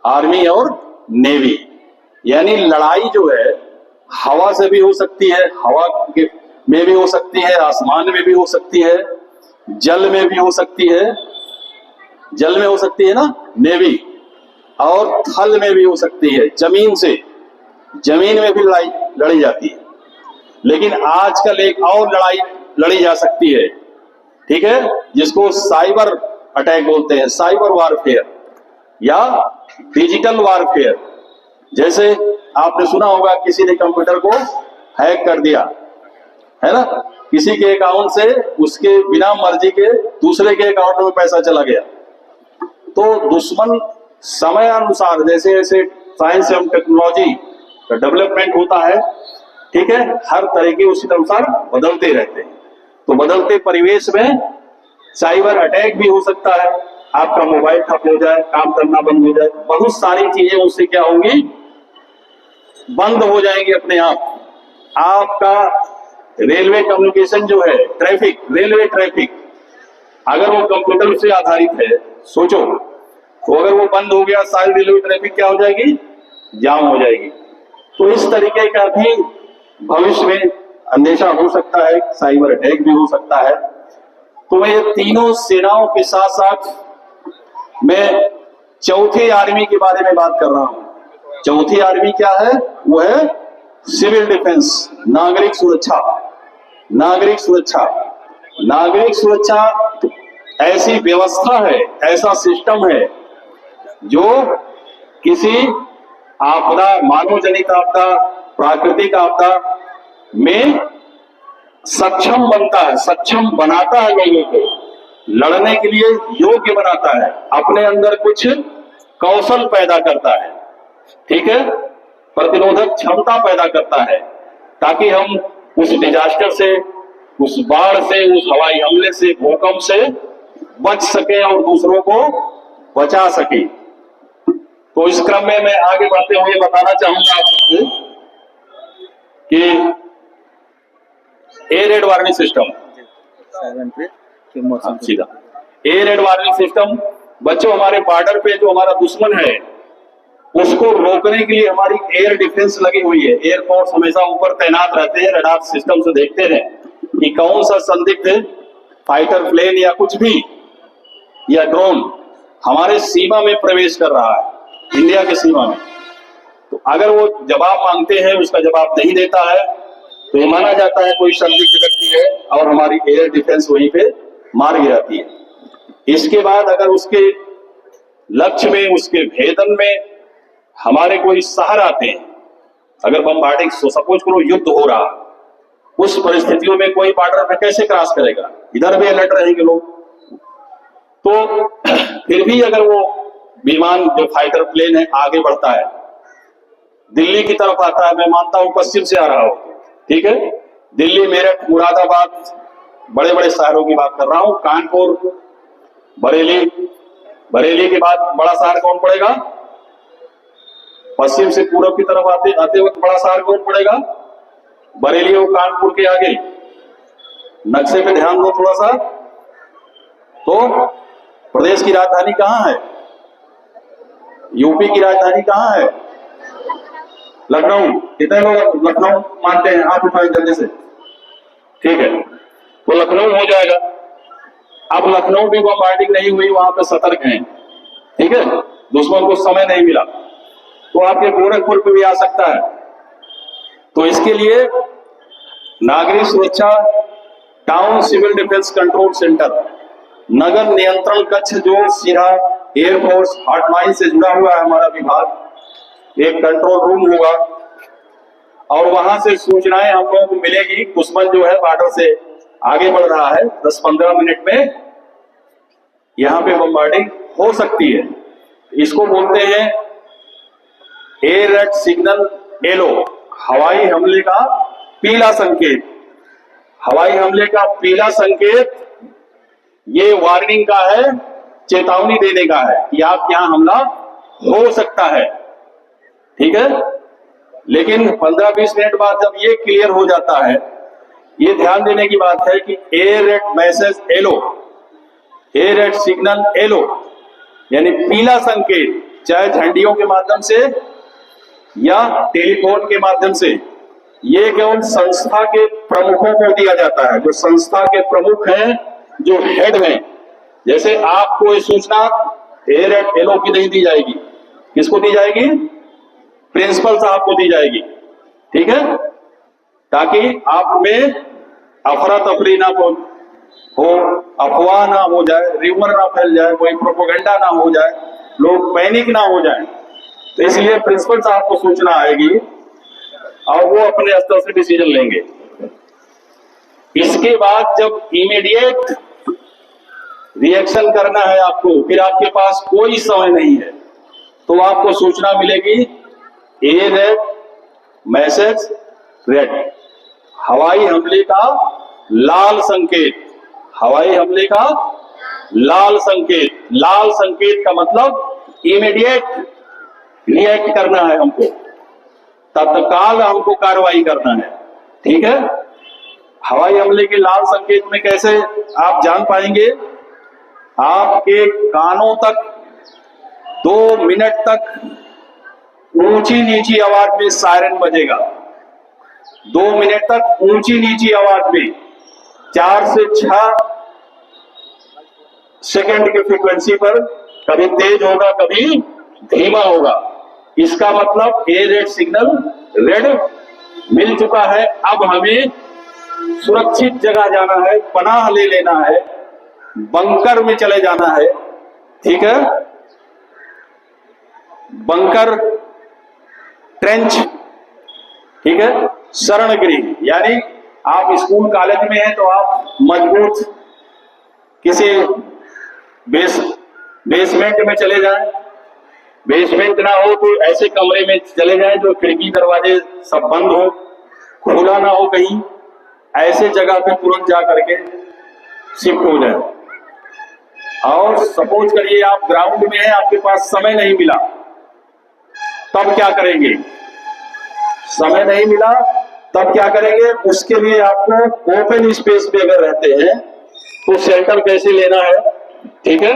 Army और navy. यानी लड़ाई जो है हवा से भी हो सकती है, हवा में भी हो सकती है, आसमान में भी हो सकती है, जल में भी हो सकती है, जल में हो सकती है ना नेवी, और थल में भी हो सकती है, जमीन से, जमीन में भी लड़ाई लड़ी जाती है। लेकिन आजकल एक और लड़ाई लड़ी जा सकती है, ठीक है, जिसको साइबर अटैक बोलते हैं, साइबर वारफेयर या डिजिटल वारफेयर। जैसे आपने सुना होगा किसी ने कंप्यूटर को हैक कर दिया है ना, किसी के अकाउंट से उसके बिना मर्जी के दूसरे के अकाउंट में पैसा चला गया। तो दुश्मन समय अनुसार जैसे जैसे साइंस एवं टेक्नोलॉजी का डेवलपमेंट होता है, ठीक है, हर तरीके उसी अनुसार बदलते रहते हैं। तो बदलते परिवेश में साइबर अटैक भी हो सकता है, आपका मोबाइल ठप हो जाए, काम करना बंद हो जाए, बहुत सारी चीजें उससे क्या होंगी, बंद हो जाएंगी अपने आप। आपका रेलवे कम्युनिकेशन जो है, ट्रैफिक, रेलवे ट्रैफिक, अगर वो कंप्यूटर से आधारित है, सोचो, तो अगर वो बंद हो गया, सारी रेलवे ट्रैफिक क्या हो जाएगी, जाम हो जाएगी। तो इस तरीके का भी भविष्य में अंदेशा हो सकता है, साइबर अटैक भी हो सकता है। तो मैं ये तीनों सेनाओं के साथ साथ मैं चौथी आर्मी के बारे में बात कर रहा हूं। चौथी आर्मी क्या है, वो है सिविल डिफेंस, नागरिक सुरक्षा। नागरिक सुरक्षा, नागरिक सुरक्षा ऐसी व्यवस्था है, ऐसा सिस्टम है जो किसी आपदा, मानव जनित आपदा, प्राकृतिक आपदा में सक्षम बनता है, सक्षम बनाता है, लोगों को लड़ने के लिए योग्य बनाता है, अपने अंदर कुछ कौशल पैदा करता है, ठीक है, प्रतिरोधक क्षमता पैदा करता है, ताकि हम उस डिजास्टर से, उस बाढ़ से, उस हवाई हमले से, भूकंप से बच सके और दूसरों को बचा सके। तो इस क्रम में मैं आगे बढ़ते हुए बताना चाहूंगा आपको कि एयर रेड वार्निंग सिस्टम, सीधा एयर रेड वार्निंग सिस्टम, बच्चों हमारे बॉर्डर पे जो हमारा दुश्मन है उसको रोकने के लिए हमारी एयर डिफेंस लगी हुई है। एयरफोर्स हमेशा ऊपर तैनात रहते हैं, रडार सिस्टम से देखते हैं कि कौन सा संदिग्ध फाइटर प्लेन या कुछ भी या ड्रोन हमारे सीमा में प्रवेश कर रहा है, इंडिया की सीमा में। तो अगर वो जवाब मांगते हैं, उसका जवाब नहीं देता है, तो ये माना जाता है कोई संदिग्ध व्यक्ति है और हमारी एयर डिफेंस वहीं पे मार गिराती है। इसके बाद अगर उसके लक्ष्य में, उसके भेदन में हमारे कोई शहर आते हैं, अगर बम्बार्डिंग, सपोज करो युद्ध हो रहा, उस परिस्थितियों में कोई बॉर्डर पे कैसे क्रॉस करेगा, इधर भी अलर्ट रहेंगे लोग। तो फिर भी अगर वो विमान, जो फाइटर प्लेन है, आगे बढ़ता है, दिल्ली की तरफ आता है, मैं मानता हूं पश्चिम से आ रहा हो, ठीक है, दिल्ली, मेरठ, मुरादाबाद, बड़े बड़े शहरों की बात कर रहा हूं, कानपुर, बरेली, बरेली के बाद बड़ा शहर कौन पड़ेगा, पश्चिम से पूरब की तरफ आते वक्त बड़ा शहर कौन पड़ेगा, बरेली और कानपुर के आगे। नक्शे पे ध्यान दो थोड़ा सा। तो प्रदेश की राजधानी कहां है, यूपी की राजधानी कहां है, लखनऊ। कितने लोग लखनऊ मानते हैं, हाथ उठाए जल्दी से, ठीक है, तो लखनऊ हो जाएगा। अब लखनऊ भी बम्बार्डिंग नहीं हुई, वहां पे सतर्क हैं, ठीक है, दुश्मन को समय नहीं मिला, तो आपके गोरखपुर पे भी आ सकता है। तो इसके लिए नागरिक सुरक्षा town civil defence control centre, नगर नियंत्रण कक्ष, जो सीधा एयरफोर्स हॉटलाइन से जुड़ा हुआ है हमारा विभाग, एक कंट्रोल रूम होगा और वहां से सूचनाएं हम लोगों को मिलेगी। दुश्मन जो है बॉर्डर से आगे बढ़ रहा है, 10-15 मिनट में यहां पे बम्बार्डिंग हो सकती है। इसको बोलते हैं एयर रेड सिग्नल येलो, हवाई हमले का पीला संकेत। हवाई हमले का पीला संकेत ये वार्निंग का है, चेतावनी देने का है कि आप यहां हमला हो सकता है, ठीक है। लेकिन 15-20 मिनट बाद जब ये क्लियर हो जाता है, ये ध्यान देने की बात है कि air red message yellow, air red signal yellow यानी पीला संकेत, चाहे झंडियों के माध्यम से या टेलीफोन के माध्यम से, ये केवल संस्था के प्रमुखों को दिया जाता है। जो संस्था के प्रमुख हैं, जो हेड हैं, जैसे आपको ये सूचना एलओ की नहीं दी जाएगी, किसको दी जाएगी? प्रिंसिपल साहब को दी जाएगी, ठीक है, ताकि आप में अफरा तफरी ना हो, अफवाह ना हो जाए, रिमर ना फैल जाए, कोई प्रोपोगंडा ना हो जाए, लोग पैनिक ना हो जाए। तो इसलिए प्रिंसिपल साहब को सूचना आएगी और वो अपने स्तर से डिसीजन लेंगे। इसके बाद जब इमीडिएट रिएक्शन करना है आपको, फिर आपके पास कोई समय नहीं है, तो आपको सूचना मिलेगी ए रेड, मैसेज रेड, हवाई हमले का लाल संकेत, हवाई हमले का लाल संकेत। लाल संकेत का मतलब इमीडिएट रिएक्ट करना है हमको, तत्काल हमको कार्रवाई करना है, ठीक है। हवाई हमले के लाल संकेत में कैसे आप जान पाएंगे? आपके कानों तक 2 मिनट तक ऊंची नीची आवाज में सायरन बजेगा। 2 मिनट तक ऊंची नीची आवाज में 4 से 6 सेकंड की फ्रीक्वेंसी पर, कभी तेज होगा कभी धीमा होगा। इसका मतलब ए रेड सिग्नल रेड मिल चुका है। अब हमें सुरक्षित जगह जाना है, पनाह ले लेना है, बंकर में चले जाना है, ठीक है। बंकर, ट्रेंच, ठीक है, शरणगृह, यानी आप स्कूल कॉलेज में हैं तो आप मजबूत किसी बेसमेंट में चले जाएं, बेसमेंट ना हो तो ऐसे कमरे में चले जाएं जो खिड़की दरवाजे सब बंद हो, खुला ना हो कहीं, ऐसे जगह पे तुरंत जा करके शिफ्ट हो जाए। और सपोज करिए आप ग्राउंड में हैं, आपके पास समय नहीं मिला, तब क्या करेंगे? समय नहीं मिला तब क्या करेंगे? उसके लिए आपको ओपन स्पेस में अगर रहते हैं तो शेल्टर कैसे लेना है, ठीक है।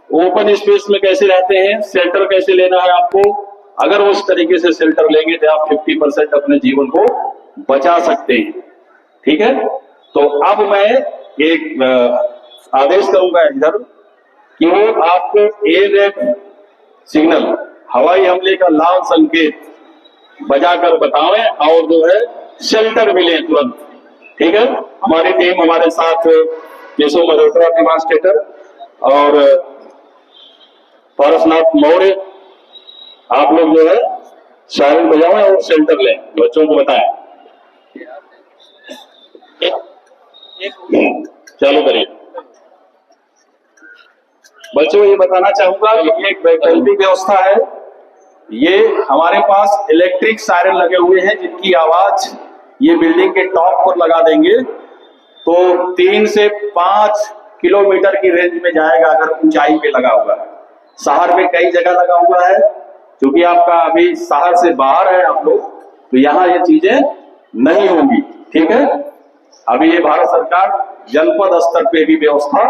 ओपन स्पेस में कैसे रहते हैं, शेल्टर कैसे लेना है आपको। अगर उस तरीके से शेल्टर लेंगे तो आप 50% अपने जीवन को बचा सकते हैं, ठीक है। तो अब मैं एक आदेश करूंगा इधर कि वो आपको ए रेड सिग्नल, हवाई हमले का लाल संकेत बजाकर बताएं और जो है शेल्टर मिले तुरंत, ठीक है। हमारी टीम हमारे साथ केशव मल्होत्रा डेमोन्स्ट्रेटर और पारसनाथ मौर्य, आप लोग जो है सायरन बजाएं और शेल्टर लें, बच्चों को बताएं। चालू करिए। बच्चों ये बताना चाहूंगा कि एक वैकल्पिक व्यवस्था है। ये हमारे पास इलेक्ट्रिक सायरन लगे हुए हैं जिनकी आवाज ये बिल्डिंग के टॉप पर लगा देंगे तो 3 से 5 किलोमीटर की रेंज में जाएगा अगर ऊंचाई पे लगा हुआ है। शहर में कई जगह लगा हुआ है, क्योंकि आपका अभी शहर से बाहर है आप लोग, तो यहाँ ये चीजें नहीं होंगी, ठीक है। अभी ये भारत सरकार जनपद स्तर पे भी व्यवस्था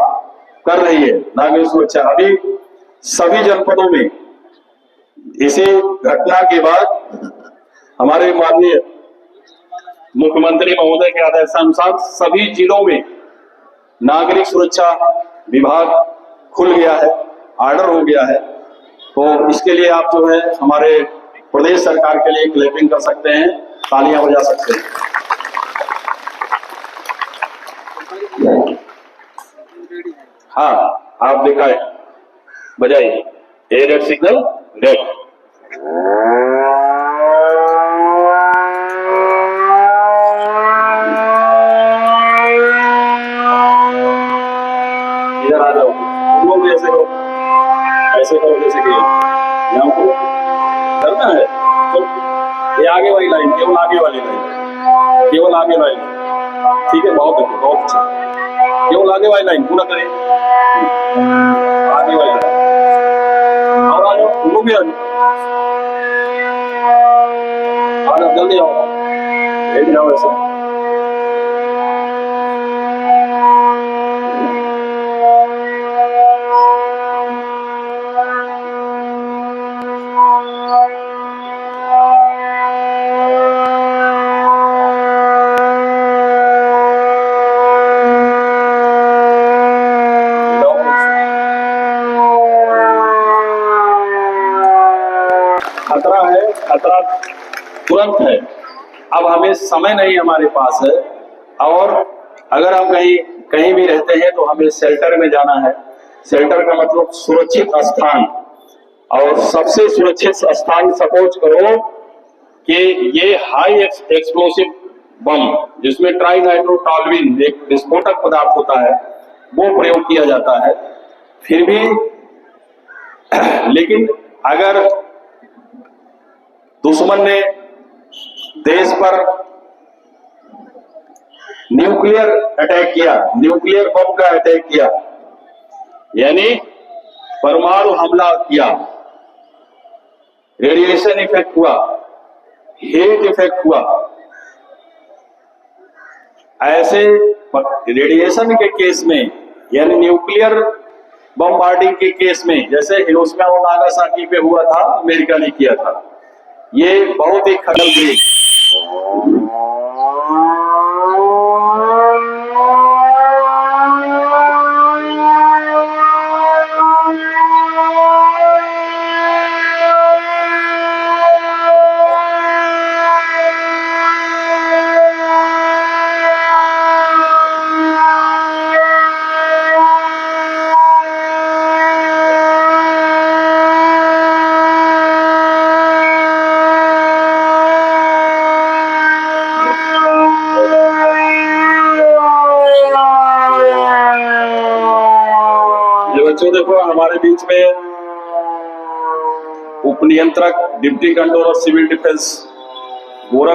कर रही है नागरिक सुरक्षा। अभी सभी जनपदों में इसी घटना के बाद हमारे माननीय मुख्यमंत्री महोदय के आदेशानुसार सभी जिलों में नागरिक सुरक्षा विभाग खुल गया है, ऑर्डर हो गया है। तो इसके लिए आप जो है हमारे प्रदेश सरकार के लिए क्लैपिंग कर सकते हैं, तालियां बजा सकते हैं। हाँ, आप दिखाए, बजाइए ए रेड सिग्नल रेड। इधर आ जाओ, तुम भी ऐसे करो, ऐसे करो जैसे कि यहाँ को करना है। तो ये आगे वाली लाइन, केवल आगे वाली लाइन, केवल आगे वाली लाइन, ठीक है, बहुत अच्छा, बहुत अच्छा। केवल आगे वाली लाइन पूरा करें, आगे वाली लाइन और आ जाओ, तुम भी आ जाओ, जल्दी आओ, लेट जाओ ऐसे। खतरा है, खतरा तुरंत है। अब हमें समय नहीं हमारे पास है, और अगर हम कहीं भी रहते हैं तो हमें शेल्टर में जाना है। शेल्टर का मतलब सुरक्षित स्थान, और सबसे सुरक्षित स्थान सपोज करो कि ये हाई एक्सप्लोसिव बम, जिसमें ट्राइनाइट्रोटॉलुइन एक विस्फोटक पदार्थ होता है, वो प्रयोग किया जाता है। फिर भी लेकिन अगर दुश्मन ने देश पर न्यूक्लियर अटैक किया, न्यूक्लियर बम का अटैक किया, यानी परमाणु हमला किया, रेडिएशन इफेक्ट हुआ, हीट इफेक्ट हुआ, ऐसे रेडिएशन के केस में, यानी न्यूक्लियर बमबार्डिंग के केस में, जैसे हिरोशिमा और नागासाकी पे हुआ था, अमेरिका ने किया था, ये बहुत ही खतरनाक। बच्चों देखो, हमारे बीच में उप नियंत्रक deputy controller civil defence Gorakh